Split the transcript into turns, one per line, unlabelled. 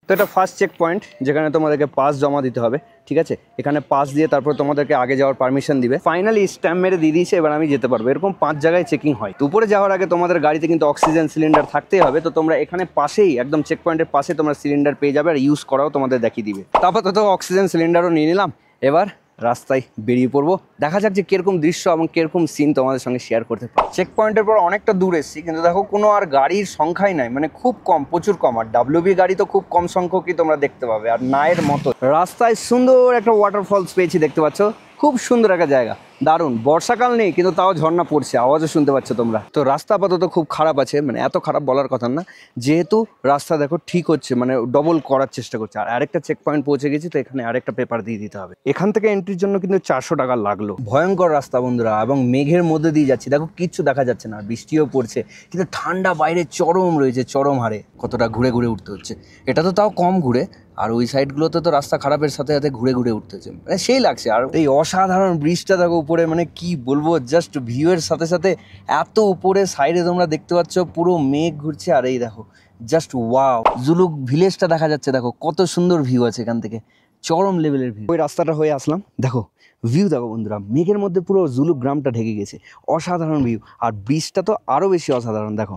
তো এটা first check point, যেখানে তোমাদেরকে পাস জমা দিতে হবে। ঠিক আছে, এখানে পাস দিয়ে তারপর তোমাদেরকে আগে যাওয়ার পারমিশন দিবে। ফাইনালি স্ট্যাম্প মেরে দিয়ে দিয়েছে, এবার আমি যেতে পারবো। এরকম 5 জায়গায় চেকিং হয়। উপরে যাওয়ার আগে তোমাদের গাড়িতে কিন্তু অক্সিজেন সিলিন্ডার থাকতেই হবে। তো তোমরা এখানে পাশেই একদম চেক পয়েন্টের পাশে তোমরা সিলিন্ডার পেয়ে যাবে, আর ইউজ করাও তোমাদের দেখিয়ে দিবে। তারপর তো অক্সিজেন সিলিন্ডারও নিয়ে নিলাম। এবার রাস্তায় বেরিয়ে পড়বো, দেখা যাক যে কিরকম দৃশ্য এবং কিরকম সিন তোমাদের সঙ্গে শেয়ার করতে পারি। চেক পয়েন্টের পর অনেকটা দূর এসেছি, কিন্তু দেখো কোনো আর গাড়ির সংখ্যাই নাই, মানে খুব কম, প্রচুর কম। আর ডাব্লিউবি গাড়ি তো খুব কম সংখ্যকই তোমরা দেখতে পাবে। আর নায়ের মতো রাস্তায় সুন্দর একটা ওয়াটারফলস পেয়েছি, দেখতে পাচ্ছ, খুব সুন্দর একটা জায়গা, দারুণ। বর্ষাকাল নেই কিন্তু তাও ঝর্ণা পড়ছে, আওয়াজও শুনতে পাচ্ছ তোমরা। তো রাস্তা আপাতত খুব খারাপ আছে, মানে এত খারাপ বলার কথা না, যেহেতু রাস্তা দেখো ঠিক হচ্ছে, মানে ডবল করার চেষ্টা করছে। আর আরেকটা চেক পয়েন্ট পৌঁছে গেছি, তো এখানে আরেকটা পেপার দিয়ে দিতে হবে। এখান থেকে এন্ট্রির জন্য কিন্তু 400 টাকা লাগলো। ভয়ঙ্কর রাস্তা বন্ধুরা, এবং মেঘের মধ্যে দিয়ে যাচ্ছি, দেখো কিচ্ছু দেখা যাচ্ছে না, বৃষ্টিও পড়ছে, কিন্তু ঠান্ডা বাইরে চরম রয়েছে, চরম হারে। কতটা ঘুরে ঘুরে উঠতে হচ্ছে, এটা তো তাও কম ঘুরে, আর ওই সাইডগুলোতে তো রাস্তা খারাপের সাথে সাথে ঘুরে ঘুরে উঠতেছে, মানে সেই লাগছে। আর এই অসাধারণ ব্রিজটা দেখো উপরে, মানে কি বলবো, জাস্ট ভিউয়ের সাথে সাথে এত উপরে সাইডে তোমরা দেখতে পাচ্ছ পুরো মেঘ ঘুরছে। আর এই দেখো জাস্ট ওয়াও, জুলুক ভিলেজটা দেখা যাচ্ছে, দেখো কত সুন্দর ভিউ আছে এখান থেকে, চরম লেভেলের ভিউ। ওই রাস্তাটা হয়ে আসলাম, দেখো ভিউ দেখো বন্ধুরা, মেঘের মধ্যে পুরো জুলুক গ্রামটা ঢেকে গেছে, অসাধারণ ভিউ। আর ব্রিজটা তো আরো বেশি অসাধারণ, দেখো।